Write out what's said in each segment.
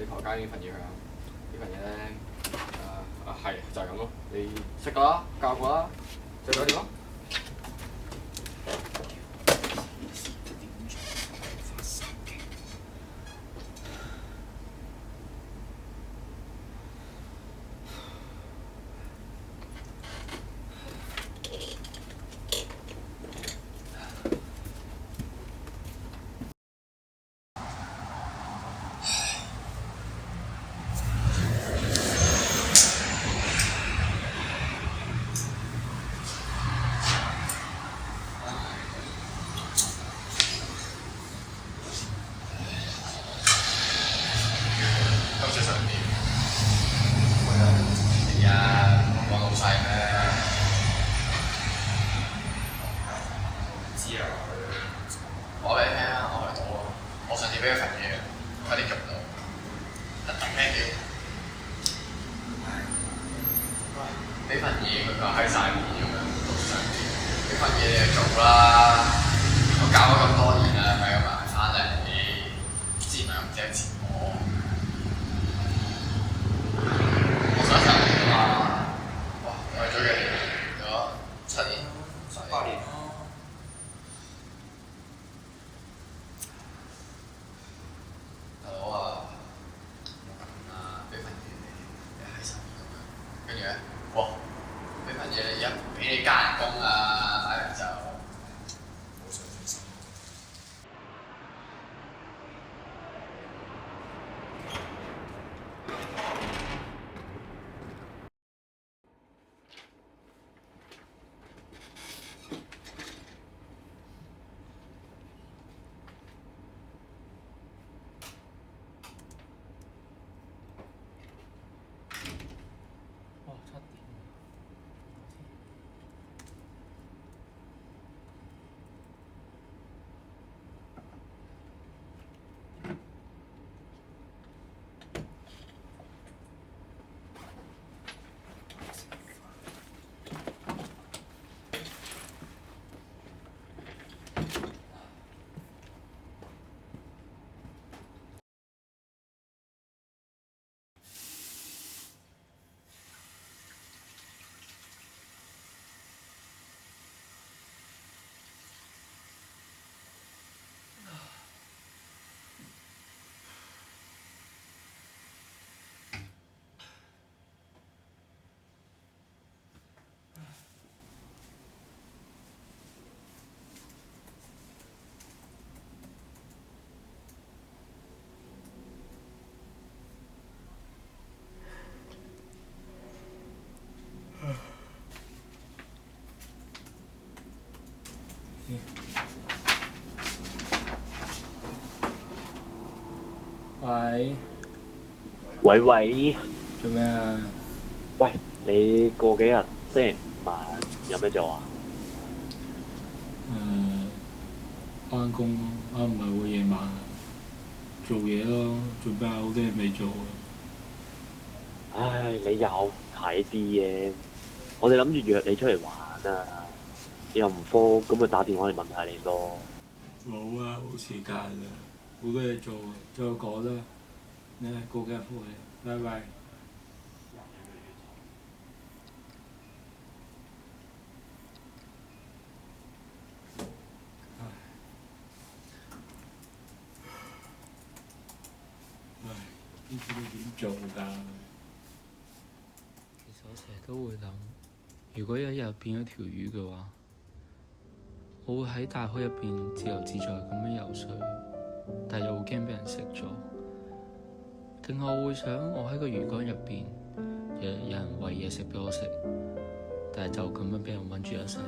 你同我交呢份嘢佢啊。呢份嘢咧，係就係咁咯。你識㗎啦，教過啦，就搞掂咯。今次想點？係啊，我老細咩？唔知啊。話俾你聽啊，我去到啊，我上次俾佢份嘢，快啲做到。等咩嘅？俾份嘢佢話喺晒面咁樣，老細。俾份嘢你就做啦。我教咗咁多年啦，咪咁埋翻嚟，之前咪咁借錢我。我想一齊嚟㗎嘛！哇，我係追嘅咗7年8年咯。大佬啊，冇咁啦，俾份嘢你喺心咁樣，跟住咧，哇，俾份嘢你俾你加人工啊，大人就冇上進心。哇，7點。喂，喂喂，做咩啊？喂，你過幾日星期五晚有咩做啊？翻工咯，唔係會夜晚做嘢咯，做咩好多嘢未做啊？唉，你又睇 DM，我哋諗住約你出嚟玩啊，你又唔科，咁咪打電話嚟問下你咯。冇啊，冇時間啦，好多嘢做啊，再講啦。你過幾日覆你，拜拜。唉，呢啲都點做㗎？其實我成日都會諗，如果有一日變咗條魚嘅話，我會喺大海入邊自由自在咁樣游水，但又會驚俾人食咗。定係我會想我喺個魚缸入邊，日日有人餵嘢食俾我食，但係就咁樣俾人韞住一世咧。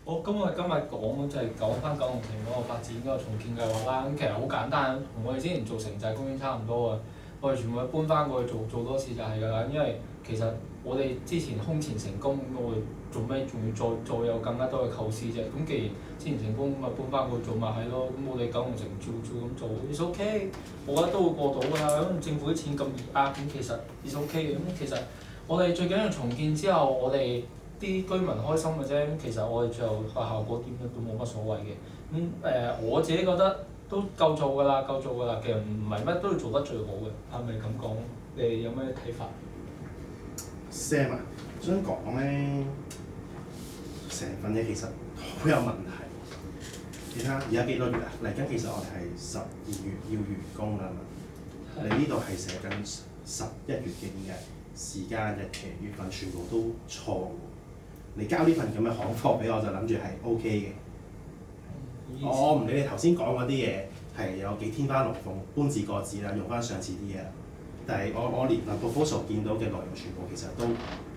我今日講就係講翻九龍城嗰個發展嗰個重建計劃啦。咁其實好簡單，同我哋之前做城際公園差唔多啊。我哋全部搬翻過去做多次就係㗎啦。因為其實我哋之前空前成功，咁我哋做咩仲要再有更加多嘅構思啫？咁既然之前成功，咁咪搬翻過去做咪係咯？咁我哋九龍城照咁做，is OK，我覺得都會過到㗎啦。咁政府啲錢咁易呃，咁其實 is OK 嘅。咁其實我哋最緊要重建之後，我哋啲居民開心嘅啫。咁其實我哋最後個效果點都冇乜所謂嘅。咁我自己覺得都夠做㗎啦，夠做㗎啦。其實唔係乜都要做得最好嘅，係咪咁講？你有咩睇法？ Sam 啊，想講咧，成份嘢其實好有問題。你睇下而家幾多月啊？嚟緊其實我哋係12月要完工啦嘛。你呢度係寫緊11月嘅點解？時間、日期、月份全部都錯喎。你交呢份咁嘅行貨俾我就諗住係 OK 嘅。我唔理你頭先講嗰啲嘢係有幾天花龍鳳、搬字過紙啦，用翻上次啲嘢啦。但係我連份 proposal 見到嘅內容全部其實都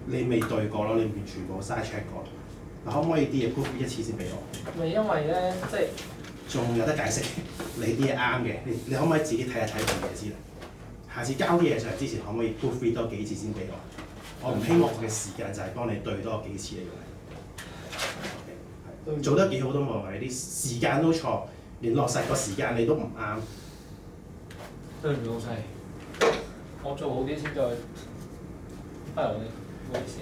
你未對過咯，你完全冇嘥 check 過。嗱，可唔可以啲嘢 proof 一次先俾我？咪因為咧，即係仲有得解釋，你啲嘢啱嘅，你可唔可以自己睇一睇份嘢先？下次交啲嘢上嚟之前，可唔可以 proof 多幾次先俾我？我唔希望我嘅時間就係幫你對多幾次嚟用。做得幾好都冇謂，啲時間都錯，連落實個時間你都唔啱。對唔住老細，我做好啲先再翻嚟你，唔好意思。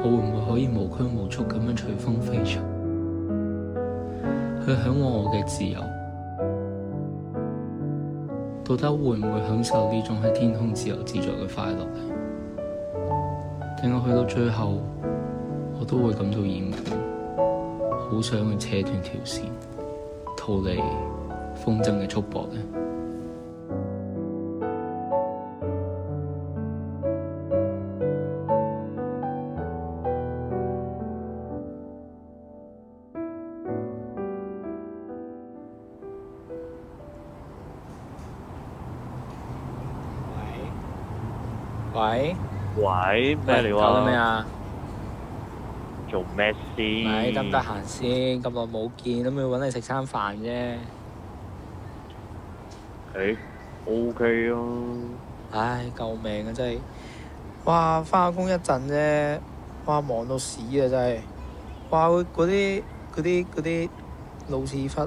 我會唔會可以無拘無束咁樣隨風飛翔，去嚮往我嘅自由？到底會唔會享受呢種喺天空自由自在嘅快樂呢？定係去到最後，我都會感到厭倦，好想去扯斷條線，逃離風箏嘅束縛呢？喂，喂，咩料搞緊啊？咩啊？做咩先？喂，得唔得閒先？咁耐冇見，咁要揾你食餐飯啫。OK 啊。唉，救命啊！真係，哇！翻工一陣啫，哇！忙到屎啊！真係，哇！嗰啲老屎忽，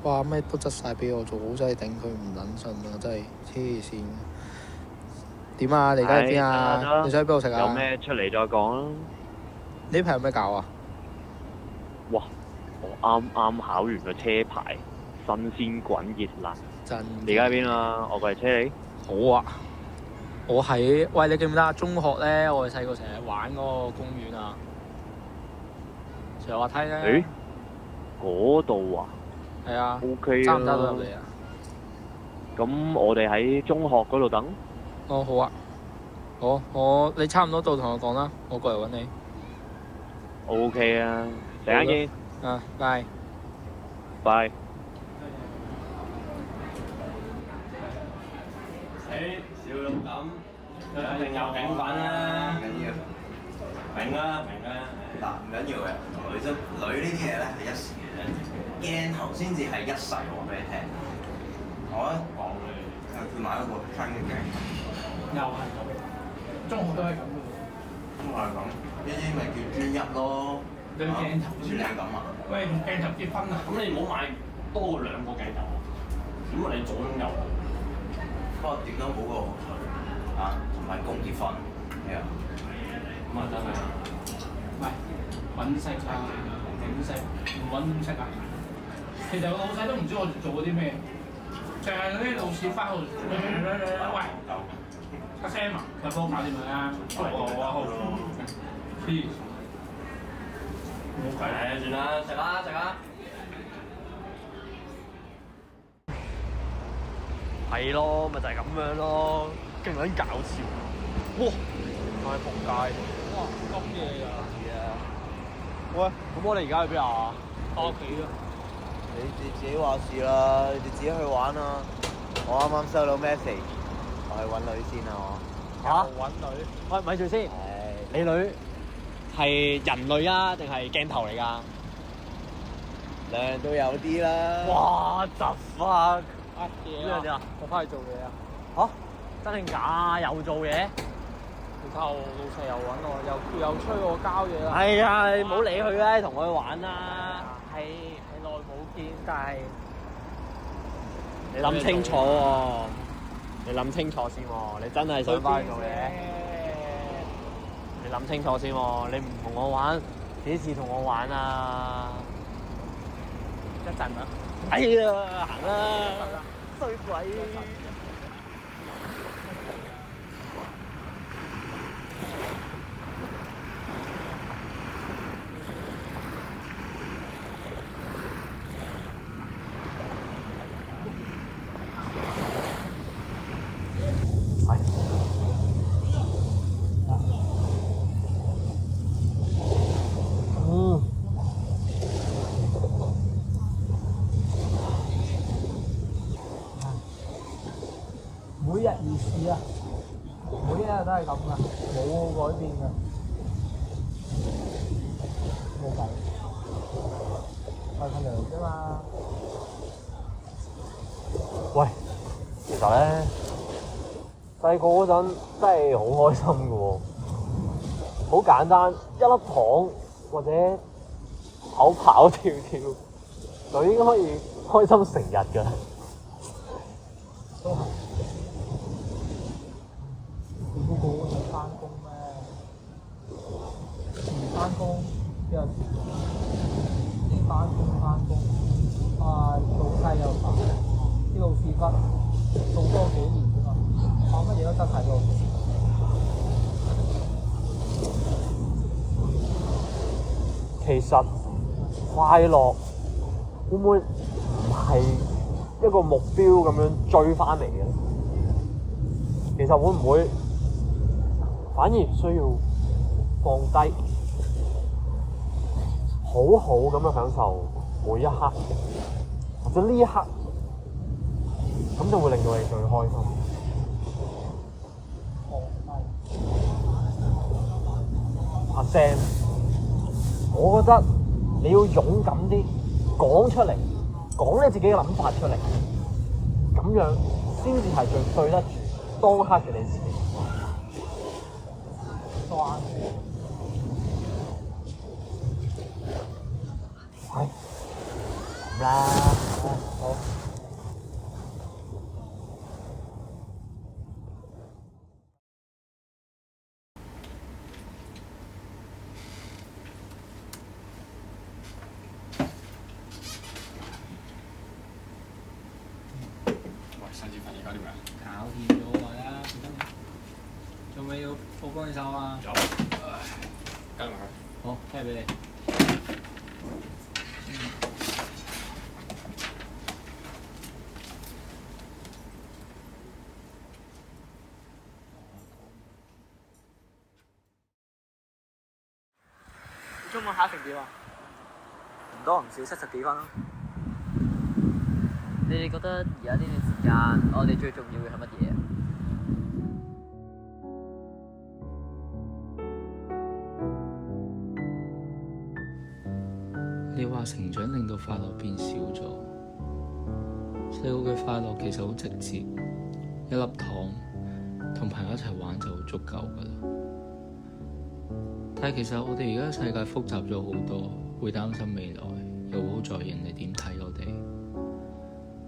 哇！咩都執晒俾我做，好真係頂佢唔撚順啊！真係黐線。點啊？你而家喺邊啊？你想喺邊度食啊？有咩出嚟再講啦。呢排有咩搞啊？哇！我啱啱考完個車牌，新鮮滾熱辣。真。你而家喺邊啊？我過嚟車你。好啊！我喺喂，你記唔記得啊？中學咧，我哋細個成日玩嗰個公園啊，上滑梯咧。嗰度啊？係啊。OK 啊。揸唔揸到入嚟啊？咁我哋喺中學嗰度等。哦，好啊。你差唔多到同我講啦，我過嚟揾你。OK 啊，陣間見。啊，拜。拜。少咁一定有景粉啦，唔緊要，明啦。嗱唔緊要嘅，女呢啲嘢咧係一時嘅啫，鏡頭先至係一世，我話俾你聽。我咧講佢買咗個新嘅鏡頭，又係咁，中學都係咁嘅喎。咁我係咁，呢啲咪叫專一咯。對鏡頭專一咁啊！喂，用鏡頭結婚啊！咁你唔好買多過2個鏡頭，咁你總擁有。不過點都好過啊，同埋共結婚係啊。咁啊真係。喂，揾食啊，點食？唔揾點食啊？其實我老細都唔知我做過啲咩，淨係嗰啲老屎忽喺度喂，阿 Sam 啊，咪幫我搞掂佢啊！好，黐線，冇計啦，算啦，食啦。係咯，咪就係咁樣咯，勁撚搞笑。哇！我喺仆街。哇！咁嘢㗎。喂，咁我哋而家去邊啊？返屋企啊！你哋自己話事啦，你哋自己去玩啊！我啱啱收到 message，我去揾女先啊！嚇？揾女？喂，咪住先。你女係人類啊，定係鏡頭嚟㗎？兩樣都有啲啦。哇！集化乜嘢啊？我翻去做嘢啊！嚇？真定假？又做嘢？你睇下我老細又揾我，又催我交嘢啦。係啊，你唔好理佢啦，同佢玩啦。係耐冇見，但係你諗清楚喎，你諗清楚先喎，你真係想翻去做嘢？你諗清楚先喎，你唔同我玩，幾時同我玩啊？一陣啦。哎呀，行啦，衰鬼！每日如是啊，每一日都係咁噶，冇改變噶，冇計，係份糧啫嘛。喂，其實咧，細個嗰陣真係好開心嘅喎，好簡單，一粒糖或者跑跑跳跳，就已經可以開心成日㗎。都係，你個個都想翻工咩？翻工比較遲，你翻工，啊老細又煩，啲老屎忽做多幾年啫嘛，乜嘢都得太多。其實快樂會唔會唔係一個目標咁樣追翻嚟嘅咧？其實會唔會反而需要放低，好好咁樣享受每一刻，或者呢一刻，咁就會令到你最開心。阿 Sam，我覺得你要勇敢啲講出嚟，講你自己嘅諗法出嚟，咁樣先至係最對得住當刻嘅你自己。係咁啦，好。喂，上次份嘢搞掂未啊？搞掂咗啦，仲未要我幫你手啊？有，跟埋佢。好，聽俾你。中文考成點啊？唔多唔少70幾分咯。你哋覺得而家呢段時間，我哋最重要嘅係乜嘢啊？你話成長令到快樂變少咗，細個嘅快樂其實好直接，一粒糖同朋友一齊玩就好足夠㗎啦。但係其實我哋而家世界複雜咗好多，會擔心未來，又會好在意人哋點睇我哋，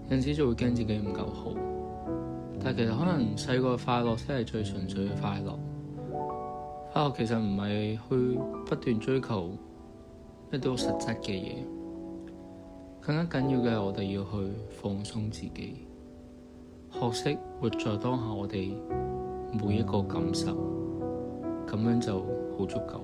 有陣時就會驚自己唔夠好。但係其實可能細個嘅快樂先係最純粹嘅快樂。快樂其實唔係去不斷追求一啲好實質嘅嘢，更加緊要嘅係我哋要去放鬆自己，學識活在當下我哋每一個感受，咁樣就好足夠。